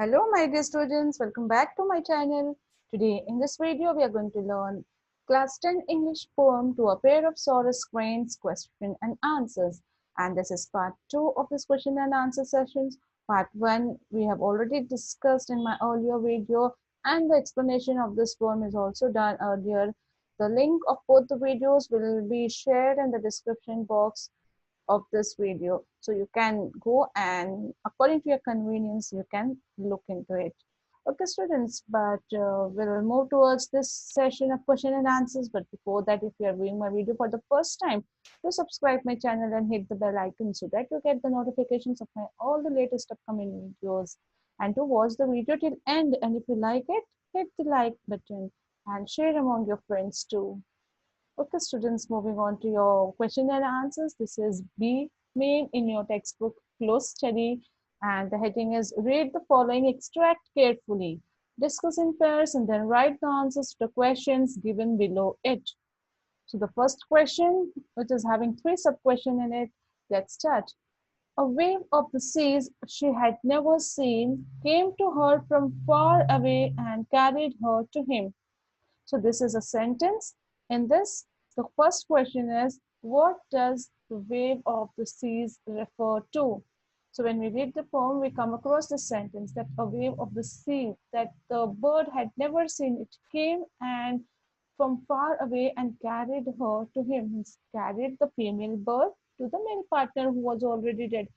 Hello my dear students, welcome back to my channel. Today in this video we are going to learn class 10 English poem to a pair of Sarus cranes question and answers. And this is part 2 of this question and answer sessions. Part 1 we have already discussed in my earlier video, and the explanation of this poem is also done earlier. The link of both the videos will be shared in the description box of this video, so you can go and according to your convenience you can look into it. Okay students, but we'll move towards this session of question and answers. But before that, if you are viewing my video for the first time, do subscribe my channel and hit the bell icon so that you get the notifications of my all the latest upcoming videos, and to watch the video till end. And if you like it, hit the like button and share among your friends too. Okay, students, moving on to your question and answers. This is B main in your textbook, close study, and the heading is read the following extract carefully, discuss in pairs, and then write the answers to the questions given below it. So the first question, which is having 3 sub-questions in it, let's start. A wave of the seas she had never seen came to her from far away and carried her to him. So this is a sentence. In this, the first question is, what does the wave of the seas refer to? So when we read the poem, we come across the sentence that a wave of the sea that the bird had never seen. It came and from far away and carried her to him. Means carried the female bird to the male partner who was already dead.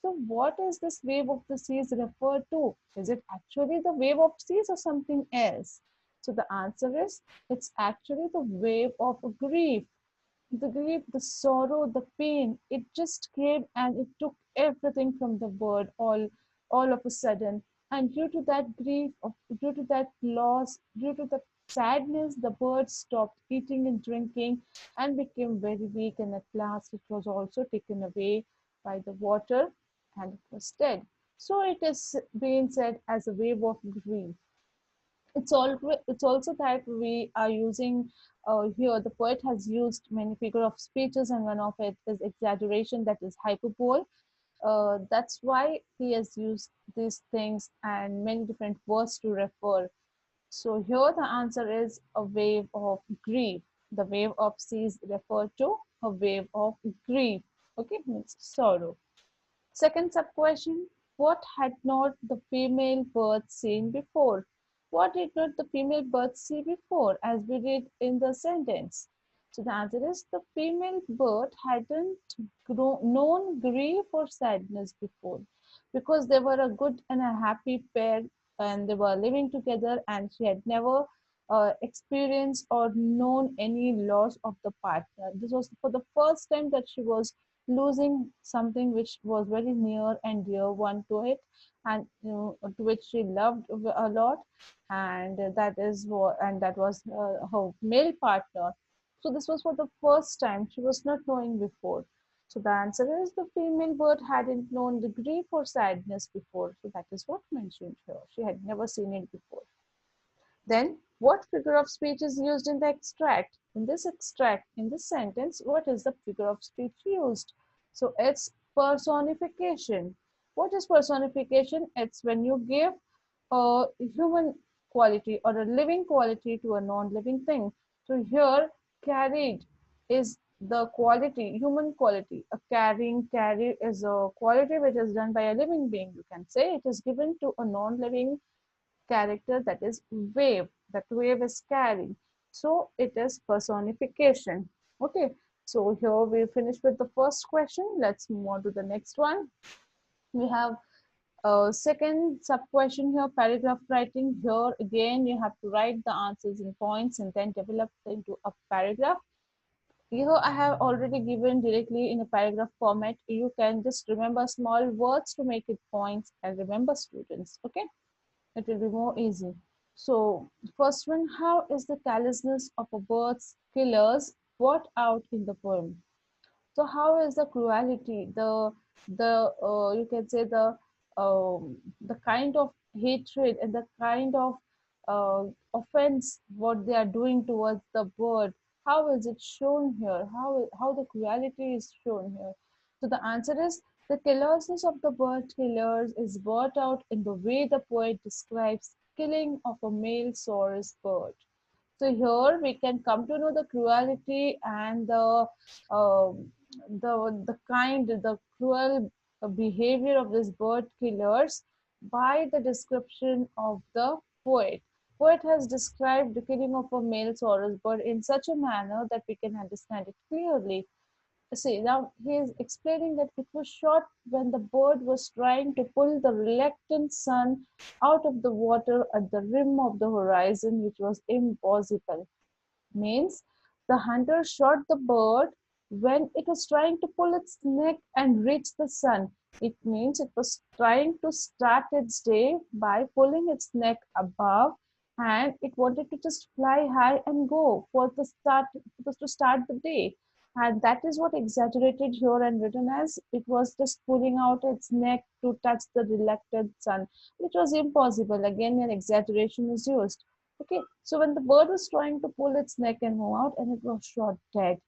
So what is this wave of the seas refer to? Is it actually the wave of seas or something else? So the answer is, it's actually the wave of grief. The grief, the sorrow, the pain, it just came and it took everything from the bird all of a sudden. And due to that grief, due to that loss, due to the sadness, the bird stopped eating and drinking and became very weak. And at last, it was also taken away by the water and it was dead. So it is being said as a wave of grief. It's also that we are using here, the poet has used many figure of speeches, and one of it is exaggeration, that is hyperbole. That's why he has used these things and many different words to refer. So here the answer is a wave of grief. The wave of seas refer to a wave of grief. Okay, means sorrow. Second sub-question, what had not the female bird seen before? What did not the female bird see before, as we read in the sentence? So the answer is, the female bird hadn't known grief or sadness before, because they were a good and a happy pair and they were living together, and she had never experienced or known any loss of the partner. This was for the first time that she was losing something which was very near and dear one to it, and to which she loved a lot, and that was her male partner. So this was for the first time, she was not knowing before. So the answer is, the female bird hadn't known the grief or sadness before. So that is what mentioned here, she had never seen it before. Then, what figure of speech is used in the extract? In this sentence, what is the figure of speech used? So it's personification. What is personification? It's when you give a human quality or a living quality to a non-living thing. So here, carried is the quality, human quality. A carry is a quality which is done by a living being. You can say it is given to a non-living character, that is wave. That wave is carrying, so it is personification. Okay, so here we finish with the first question. Let's move on to the next one. We have a second sub question here, paragraph writing. Here again you have to write the answers in points and then develop into a paragraph. Here I have already given directly in a paragraph format. You can just remember small words to make it points and remember, students. Okay, it will be more easy. So first one, how is the callousness of a bird's killers brought out in the poem? So how is the cruelty, the you can say the kind of hatred and the kind of offense what they are doing towards the bird? How is it shown here? How the cruelty is shown here? So the answer is, The callousness of the bird killers is brought out in the way the poet describes killing of a male Sarus bird. So here we can come to know the cruelty and um the cruel behavior of these bird killers by the description of the poet. Poet has described the killing of a male Sarus bird in such a manner that we can understand it clearly. See, now he is explaining that it was shot when the bird was trying to pull the reluctant sun out of the water at the rim of the horizon, which was impossible. Means the hunter shot the bird when it was trying to pull its neck and reach the sun. It means it was trying to start its day by pulling its neck above, and it wanted to just fly high and go for the start, was to start the day. And that is what exaggerated here and written as it was just pulling out its neck to touch the reluctant sun, which was impossible. Again, an exaggeration is used. Okay, so when the bird was trying to pull its neck and move out, and it was shot dead.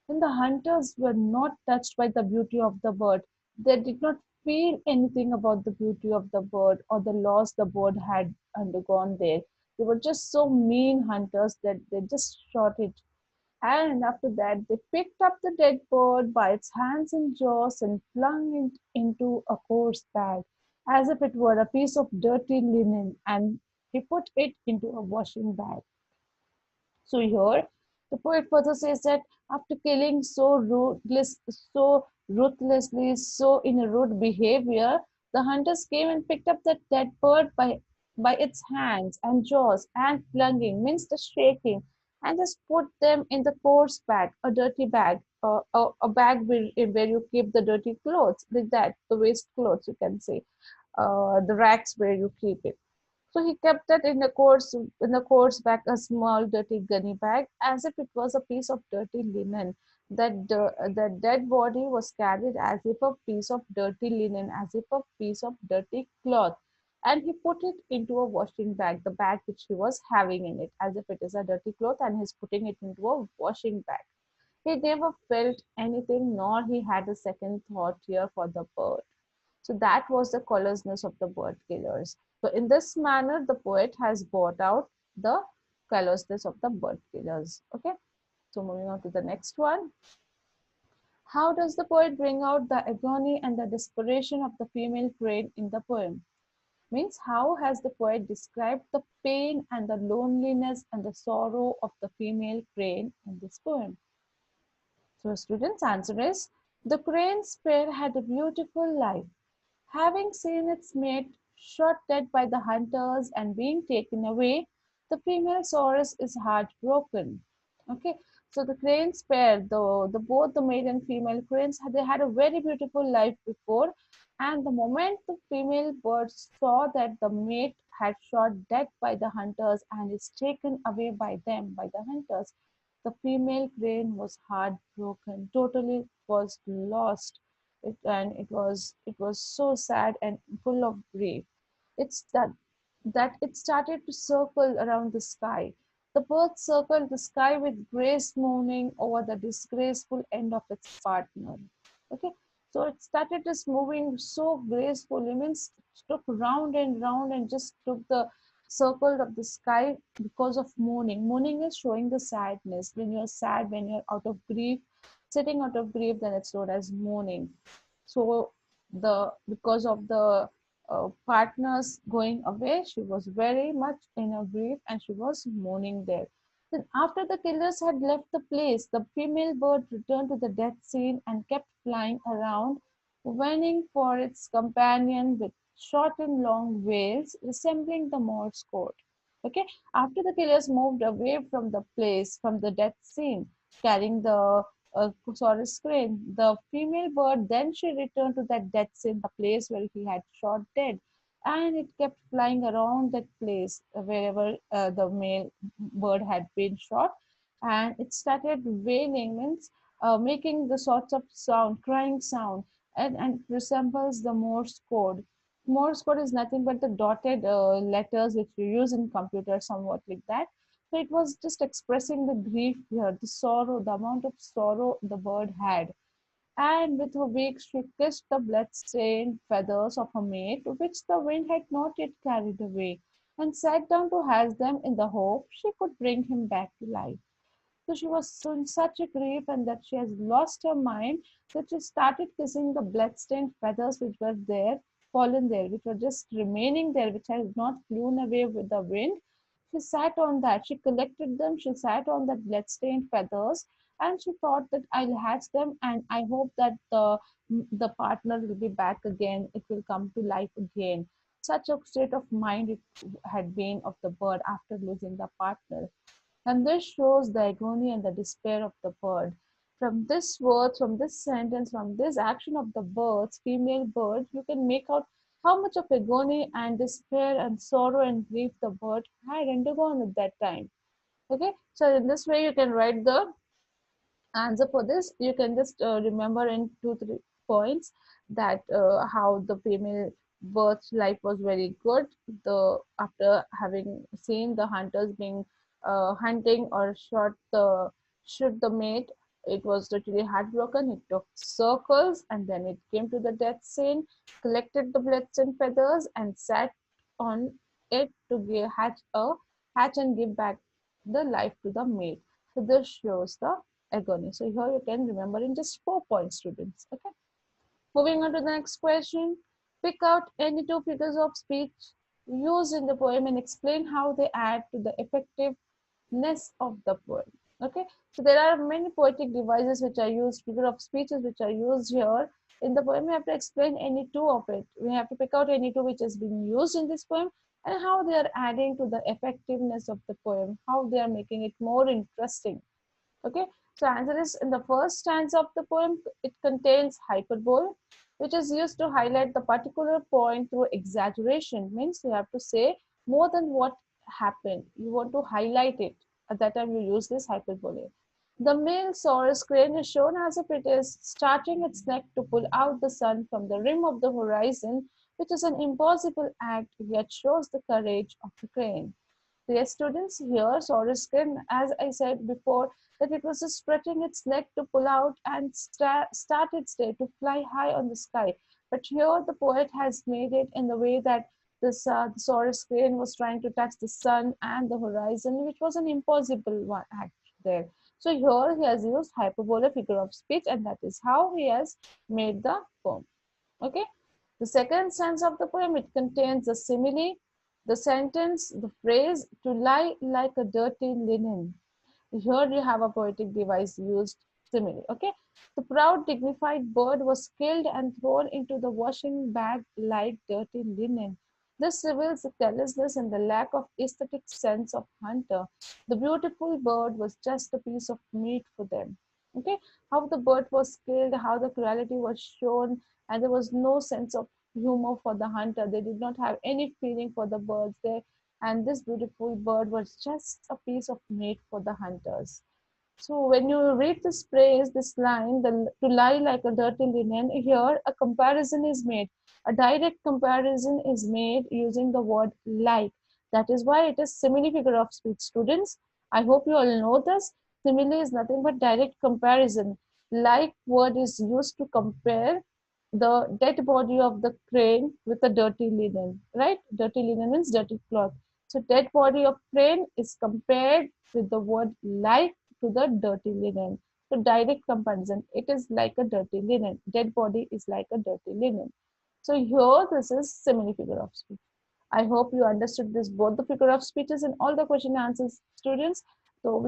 When the hunters were not touched by the beauty of the bird, they did not feel anything about the beauty of the bird or the loss the bird had undergone there. They were just so mean hunters that they just shot it. And after that, they picked up the dead bird by its hands and jaws and flung it into a coarse bag, as if it were a piece of dirty linen, and he put it into a washing bag. So here, the poet further says that after killing so ruthlessly, so in a rude behavior, the hunters came and picked up that dead bird by its hands and jaws and flunging, means the shaking, and just put them in the coarse bag, a dirty bag, a bag where you keep the dirty clothes, like that, the waste clothes, you can say, the racks where you keep it. So he kept it in the coarse bag, a small dirty gunny bag, as if it was a piece of dirty linen. The dead body was carried as if a piece of dirty linen, as if a piece of dirty cloth. And he put it into a washing bag, the bag which he was having in it, as if it is a dirty cloth, and he's putting it into a washing bag. He never felt anything, nor he had a second thought here for the bird. So that was the callousness of the bird killers. So in this manner, the poet has brought out the callousness of the bird killers. Okay. So moving on to the next one. How does the poet bring out the agony and the desperation of the female crane in the poem? Means how has the poet described the pain and the loneliness and the sorrow of the female crane in this poem? So students' answer is the crane's pair had a beautiful life. Having seen its mate shot dead by the hunters and being taken away, the female Saurus is heartbroken. Okay, so the cranes pair, the both the male and female cranes, they had a very beautiful life before, and the moment the female bird saw that the mate had shot dead by the hunters and is taken away by them, by the hunters, the female crane was heartbroken, totally was lost. It was so sad and full of grief. It's that it started to circle around the sky. The bird circled the sky with grace mourning over the disgraceful end of its partner. Okay, so it started just moving so gracefully, means took round and round and just took the circle of the sky because of mourning. Mourning is showing the sadness. When you're sad, when you're out of grief, sitting out of grief, then it's known as mourning. So the because of the partners going away, she was very much in a grief and she was mourning there. Then after the killers had left the place, the female bird returned to the death scene and kept flying around, waiting for its companion with short and long wails resembling the Morse code. Okay, after the killers moved away from the place, from the death scene, carrying the Saurus crane, the female bird, then she returned to that death scene, the place where he had shot dead, and it kept flying around that place wherever the male bird had been shot, and it started wailing, means making the sorts of sound, crying sound, and it resembles the Morse code. Morse code is nothing but the dotted letters which you use in computers, somewhat like that. So it was just expressing the grief here, the sorrow, the amount of sorrow the bird had. and with her beak she kissed the blood-stained feathers of her mate, which the wind had not yet carried away, and sat down to hatch them in the hope she could bring him back to life. So she was so in such a grief and that she has lost her mind that she started kissing the blood-stained feathers which were there, fallen there, which were just remaining there, which had not flown away with the wind. She sat on that. She collected them. She sat on that blood-stained feathers, and she thought that I'll hatch them, and I hope that the partner will be back again. It will come to life again. Such a state of mind it had been of the bird after losing the partner. And this shows the agony and the despair of the bird. From this word, from this sentence, from this action of the birds, female bird, you can make out how much of agony and despair and sorrow and grief the bird had undergone at that time. Okay, so in this way you can write the answer for this. You can just remember in 2 3 points that how the female bird's life was very good. The after having seen the hunters being hunting or shoot the mate, it was totally heartbroken. It took circles and then it came to the death scene, collected the bloods and feathers and sat on it to hatch and give back the life to the mate. So this shows the agony. So here you can remember in just 4 points, students. Okay. Moving on to the next question. Pick out any two figures of speech used in the poem and explain how they add to the effectiveness of the poem. Okay. So there are many poetic devices which are used, figure of speeches which are used here. In the poem, we have to explain any two of it. We have to pick out any two which has been used in this poem and how they are adding to the effectiveness of the poem, how they are making it more interesting. Okay, so answer is in the first stanza of the poem, it contains hyperbole, which is used to highlight the particular point through exaggeration. Means you have to say more than what happened. You want to highlight it. At that time, you use this hyperbole. The male Sarus crane is shown as if it is starting its neck to pull out the sun from the rim of the horizon, which is an impossible act, yet shows the courage of the crane. Yes, students, here Sarus crane, as I said before, that it was just stretching its neck to pull out and start its day to fly high on the sky. But here the poet has made it in the way that the Sarus crane was trying to touch the sun and the horizon, which was an impossible one act there. So here he has used hyperbole, figure of speech, and that is how he has made the poem. Okay. The second stanza of the poem, it contains the simile, the sentence, the phrase, to lie like a dirty linen. Here you have a poetic device used simile. Okay. The proud, dignified bird was killed and thrown into the washing bag like dirty linen. This reveals the carelessness and the lack of aesthetic sense of hunter. The beautiful bird was just a piece of meat for them. Okay, how the bird was killed, how the cruelty was shown, and there was no sense of humor for the hunter. They did not have any feeling for the birds there, and this beautiful bird was just a piece of meat for the hunters. So when you read this phrase, this line, to lie like a dirty linen, here a comparison is made. A direct comparison is made using the word like. That is why it is simile figure of speech. Students, I hope you all know this. Simile is nothing but direct comparison. Like word is used to compare the dead body of the crane with a dirty linen, right? Dirty linen means dirty cloth. So dead body of crane is compared with the word like to the dirty linen. So direct comparison, it is like a dirty linen. Dead body is like a dirty linen. So here this is simile figure of speech. I hope you understood this, both the figure of speeches and all the question answers, students. So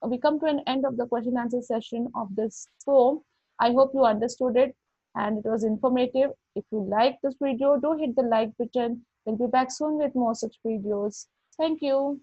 we come to an end of the question answer session of this poem. I hope you understood it and it was informative. If you like this video, do hit the like button. We'll be back soon with more such videos. Thank you.